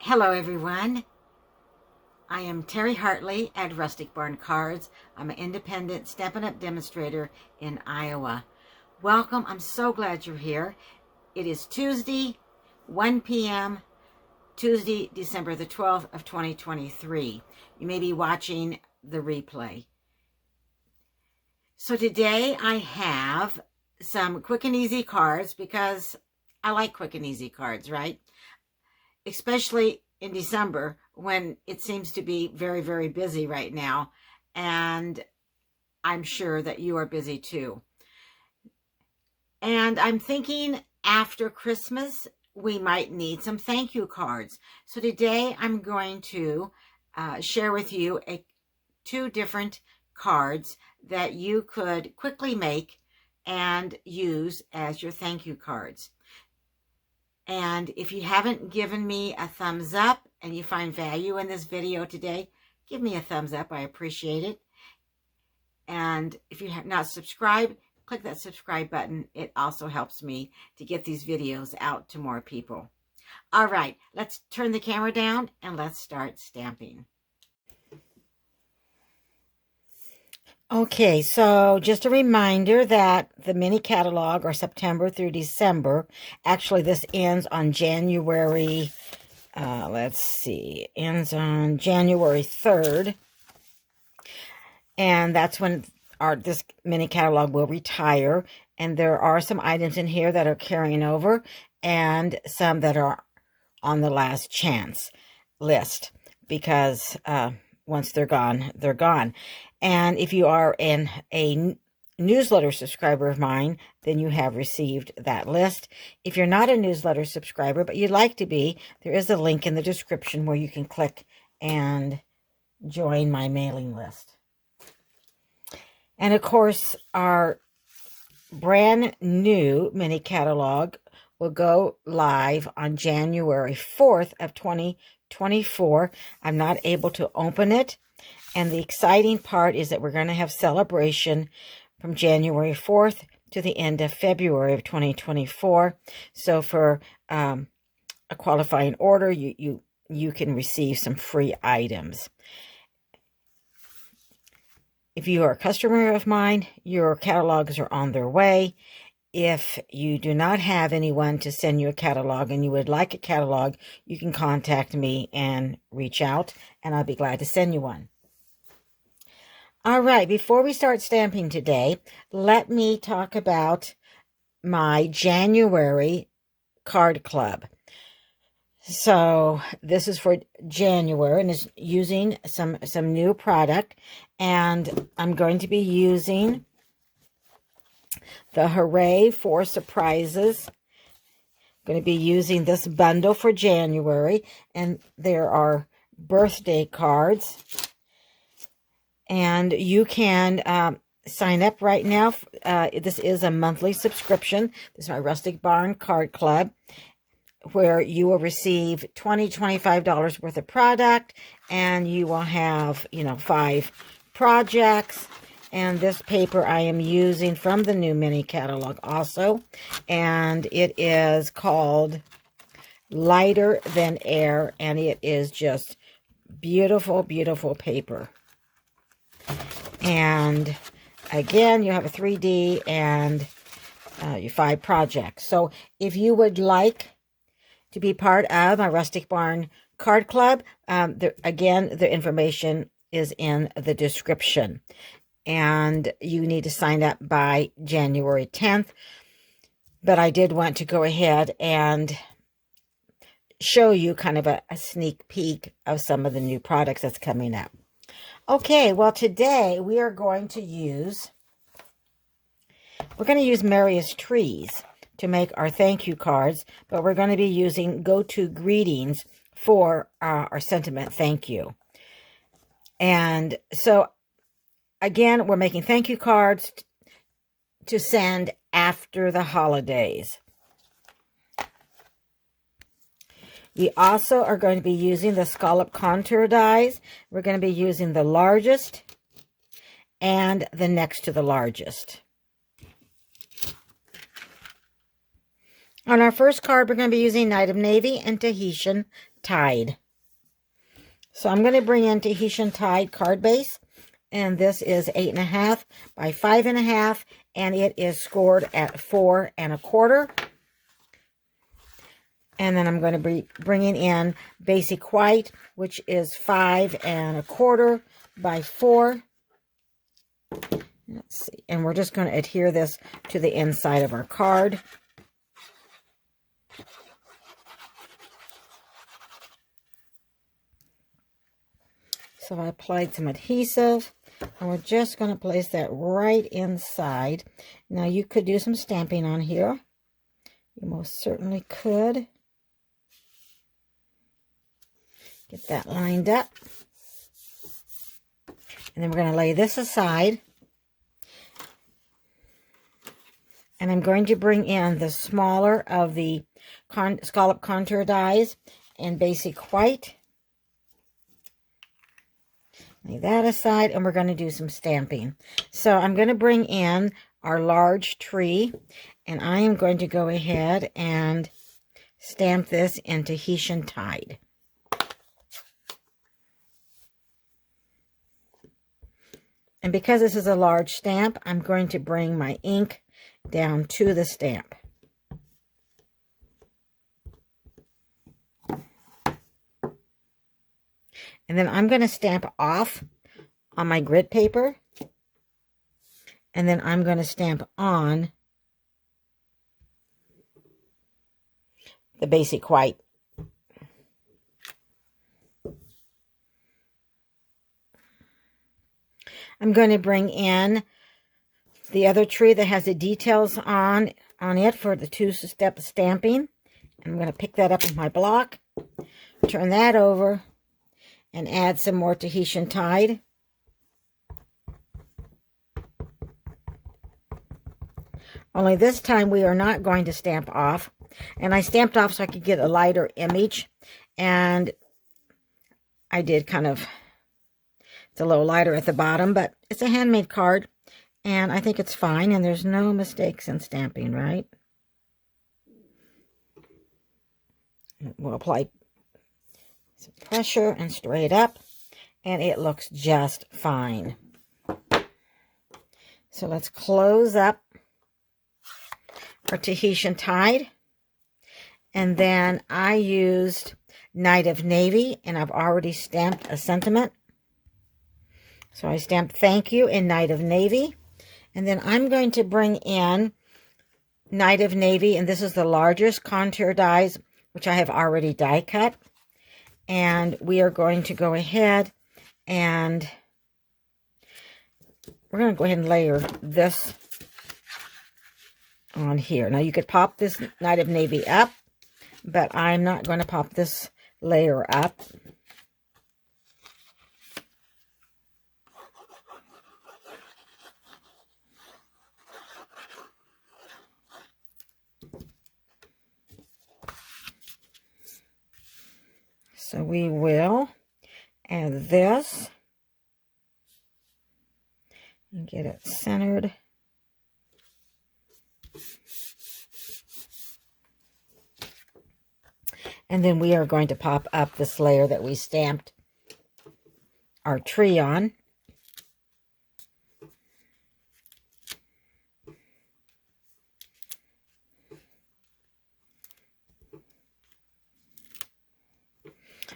Hello everyone, I am Terry Hartley at Rustic Barn Cards. I'm an independent Stampin' Up! Demonstrator in Iowa. Welcome, I'm so glad you're here. It is Tuesday, 1 p.m., Tuesday, December the 12th of 2023. You may be watching the replay. So today I have some quick and easy cards because I like quick and easy cards, right? Especially in December when it seems to be very, very busy right now. And I'm sure that you are busy too. And I'm thinking after Christmas, we might need some thank you cards. So today I'm going to share with you two different cards that you could quickly make and use as your thank you cards. And if you haven't given me a thumbs up and you find value in this video today, give me a thumbs up. I appreciate it. And if you have not subscribed, click that subscribe button. It also helps me to get these videos out to more people. All right, let's turn the camera down and let's start stamping. Okay, so just a reminder that the mini catalog are September through December. Actually, this ends on January, ends on January 3rd. And that's when this mini catalog will retire. And there are some items in here that are carrying over and some that are on the last chance list because once they're gone, they're gone. And if you are a newsletter subscriber of mine, then you have received that list. If you're not a newsletter subscriber, but you'd like to be, there is a link in the description where you can click and join my mailing list. And of course, our brand new mini catalog will go live on January 4th of 2024. I'm not able to open it. And the exciting part is that we're going to have celebration from January 4th to the end of February of 2024. So for a qualifying order, you can receive some free items. If you are a customer of mine, your catalogs are on their way. If you do not have anyone to send you a catalog and you would like a catalog, you can contact me and reach out, and I'll be glad to send you one. All right, before we start stamping today, let me talk about my January card club. So this is for January and is using some new product, and I'm going to be using the Hooray for Surprises. I'm going to be using this bundle for January, and there are birthday cards. And you can sign up right now. This is a monthly subscription. This is my Rustic Barn Card Club, where you will receive $25 worth of product, and you will have, 5 projects. And this paper I am using from the new mini catalog also, and it is called Lighter Than Air, and it is just beautiful, beautiful paper. And again, you have a 3D and your 5 projects. So if you would like to be part of my Rustic Barn Card Club, again, the information is in the description. And you need to sign up by January 10th. But I did want to go ahead and show you kind of a sneak peek of some of the new products that's coming up. Okay, well, today we are going to use Merriest trees to make our thank you cards, but we're going to be using go-to greetings for our sentiment thank you. And so, again, we're making thank you cards to send after the holidays. We also are going to be using the scallop contour dies. We're going to be using the largest and the next to the largest. On our first card, we're going to be using Night of Navy and Tahitian Tide. So I'm going to bring in Tahitian Tide card base, and this is 8.5 by 5.5, and it is scored at 4 1/4. And then I'm going to be bringing in Basic White, which is 5 1/4 by 4. Let's see, and we're just going to adhere this to the inside of our card. So I applied some adhesive, and we're just going to place that right inside. Now you could do some stamping on here. You most certainly could. Get that lined up. And then we're going to lay this aside. And I'm going to bring in the smaller of the scallop contour dies in Basic White. Lay that aside, and we're going to do some stamping. So I'm going to bring in our large tree, and I am going to go ahead and stamp this in Tahitian Tide. And because this is a large stamp, I'm going to bring my ink down to the stamp. And then I'm going to stamp off on my grid paper. And then I'm going to stamp on the Basic White. I'm going to bring in the other tree that has the details on it for the 2-step stamping. I'm going to pick that up with my block, turn that over, and add some more Tahitian Tide. Only this time we are not going to stamp off. And I stamped off so I could get a lighter image. And I did kind of, it's a little lighter at the bottom, but it's a handmade card. And I think it's fine. And there's no mistakes in stamping, right? We'll apply some pressure and straight up. And it looks just fine. So let's close up our Tahitian Tide. And then I used Night of Navy, and I've already stamped a sentiment. So I stamped thank you in Night of Navy. And then I'm going to bring in Night of Navy, and this is the largest contour dies, which I have already die cut. And we are going to go ahead and we're going to go ahead and layer this on here. Now you could pop this Night of Navy up, but I'm not going to pop this layer up. So we will add this and get it centered. And then we are going to pop up this layer that we stamped our tree on.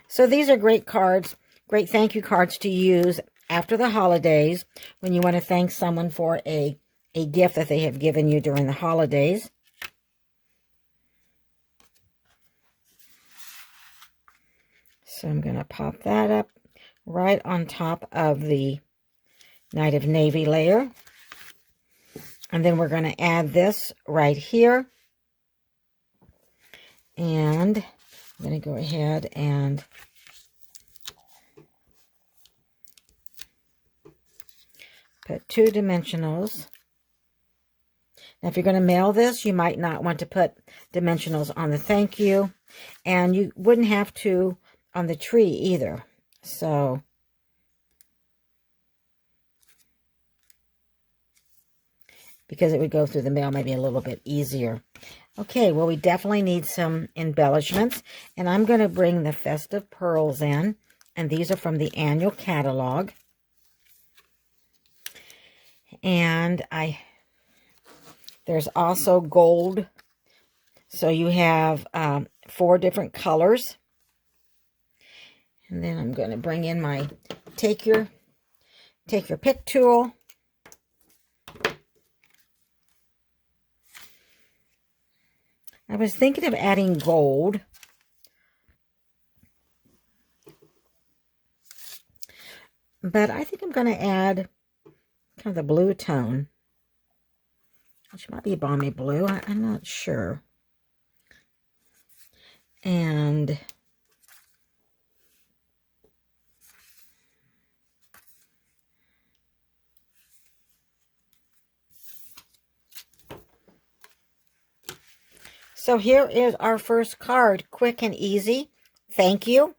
So these are great cards, great thank you cards to use after the holidays when you want to thank someone for a gift that they have given you during the holidays. So I'm going to pop that up right on top of the Night of Navy layer. And then we're going to add this right here. And I'm going to go ahead and put 2 dimensionals. Now, if you're going to mail this, you might not want to put dimensionals on the thank you. And you wouldn't have to on the tree either. So, because it would go through the mail maybe a little bit easier. Okay, well, we definitely need some embellishments, and I'm going to bring the festive pearls in, and these are from the annual catalog. And there's also gold, so you have 4 different colors. And then I'm going to bring in my take your pick tool. I was thinking of adding gold, but I think I'm going to add kind of the blue tone, which might be balmy blue. I'm not sure. And so here is our first card, quick and easy. Thank you.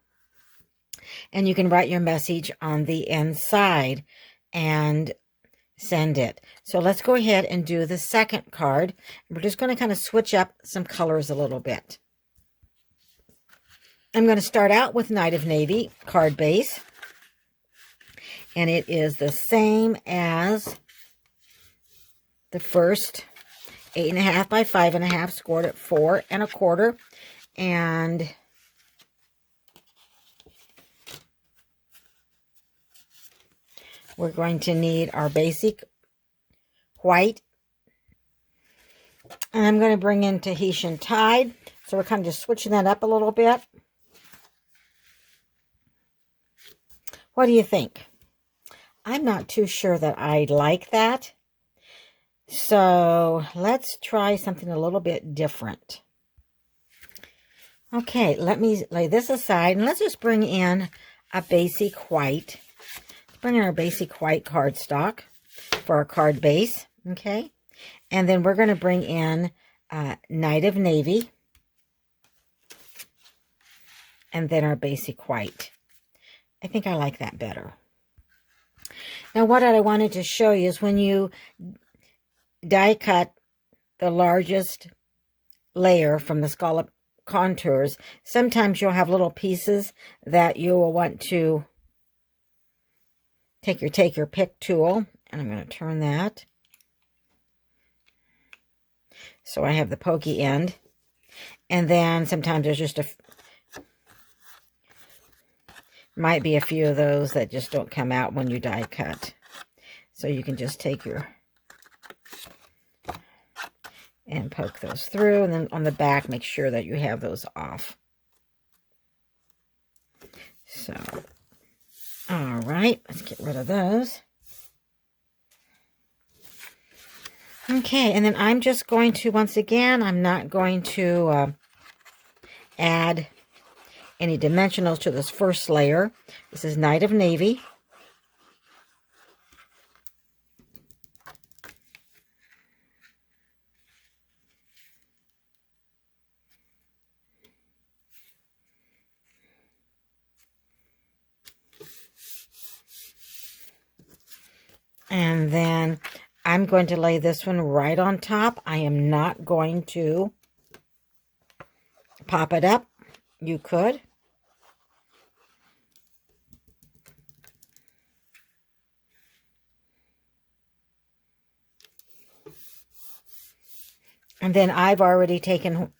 And you can write your message on the inside and send it. So let's go ahead and do the second card. We're just going to kind of switch up some colors a little bit. I'm going to start out with Night of Navy card base. And it is the same as the first 8.5 by 5.5, scored at 4 1/4. And we're going to need our basic white. And I'm going to bring in Tahitian Tide. So we're kind of just switching that up a little bit. What do you think? I'm not too sure that I like that. So let's try something a little bit different. Okay, let me lay this aside and let's just bring in a basic white. Let's bring in our basic white cardstock for our card base. Okay, and then we're going to bring in Night of Navy and then our basic white. I think I like that better. Now, what I wanted to show you is when you die cut the largest layer from the scallop contours, sometimes you'll have little pieces that you will want to take your pick tool, and I'm going to turn that so I have the pokey end. And then sometimes there's just might be a few of those that just don't come out when you die cut. So you can just take and poke those through, and then on the back, make sure that you have those off. So, all right, let's get rid of those. Okay, and then I'm just going to, once again, I'm not going to add any dimensionals to this first layer. This is Night of Navy. And then I'm going to lay this one right on top. I am not going to pop it up. You could. And then I've already taken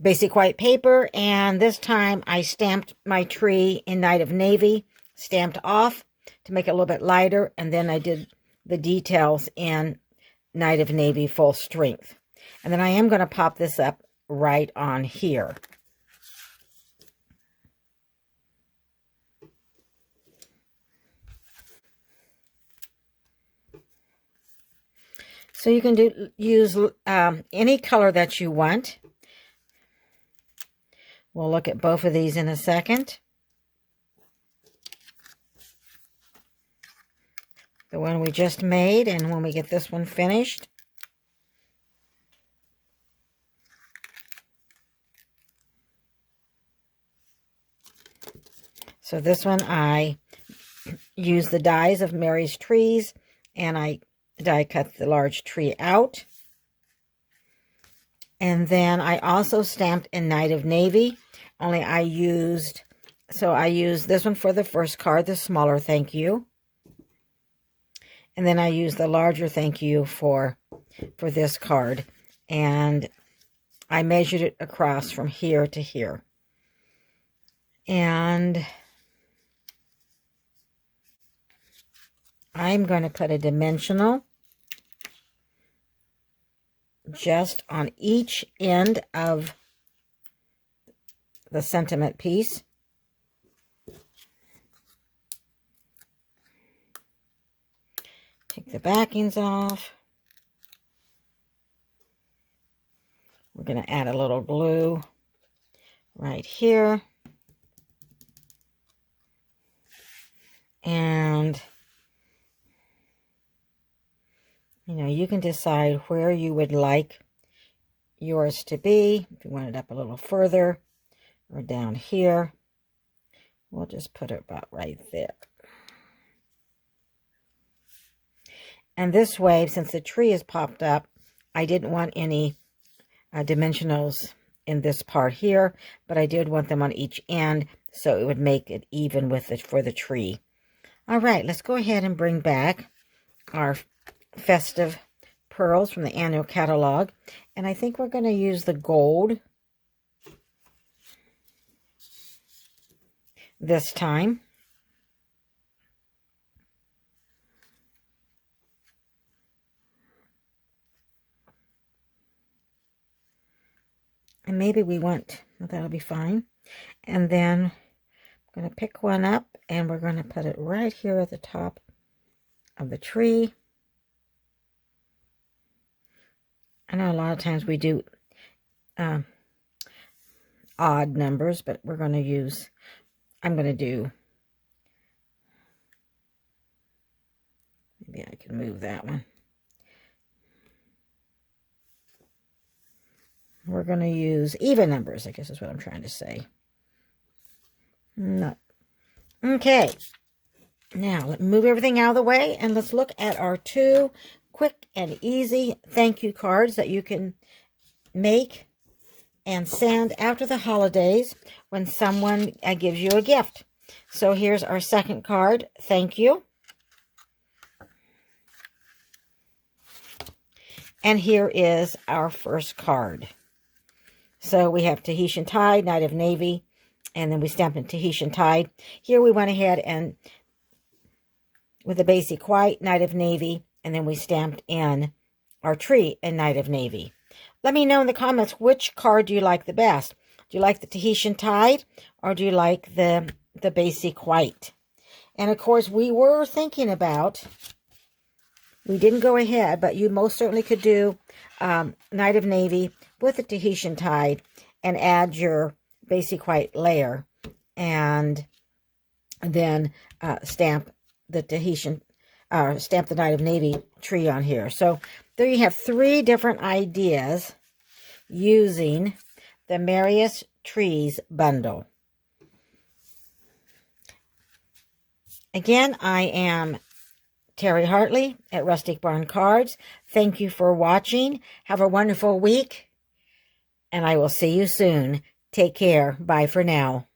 basic white paper, and this time I stamped my tree in Night of Navy, stamped off to make it a little bit lighter, and then I did the details in Night of Navy full strength. And then I am going to pop this up right on here. So you can use any color that you want. We'll look at both of these in a second. The one we just made, and when we get this one finished. So this one I use the dies of Merriest trees, and I die cut the large tree out. And then I also stamped in Knight of Navy, only I used this one for the first card, the smaller thank you. And then I used the larger thank you for this card. And I measured it across from here to here. And I'm going to put a dimensional just on each end of the sentiment piece. Take the backings off. We're going to add a little glue right here. And, you know, you can decide where you would like yours to be. If you want it up a little further or down here, we'll just put it about right there. And this way, since the tree is popped up, I didn't want any dimensionals in this part here, but I did want them on each end so it would make it even with it for the tree. All right, let's go ahead and bring back our festive pearls from the annual catalog. And I think we're going to use the gold this time. And maybe we want, that'll be fine. And then I'm going to pick one up and we're going to put it right here at the top of the tree. I know a lot of times we do odd numbers, but we're going to use, I'm going to do, maybe I can move that one. We're going to use even numbers, I guess is what I'm trying to say. No. Okay. Now, let's move everything out of the way, and let's look at our 2 quick and easy thank you cards that you can make and send after the holidays when someone gives you a gift. So here's our second card, thank you. And here is our first card. So we have Tahitian Tide, Knight of Navy, and then we stamped in Tahitian Tide. Here we went ahead and with a basic white, Knight of Navy, and then we stamped in our tree in Knight of Navy. Let me know in the comments, which card do you like the best? Do you like the Tahitian Tide, or do you like the basic white? And of course, we were thinking about, we didn't go ahead, but you most certainly could do Knight of Navy with the Tahitian Tide and add your basic white layer, and then stamp the stamp the Knight of Navy tree on here. So there you have 3 different ideas using the Merriest Trees bundle. Again, I am Terry Hartley at Rustic Barn Cards. Thank you for watching. Have a wonderful week, and I will see you soon. Take care. Bye for now.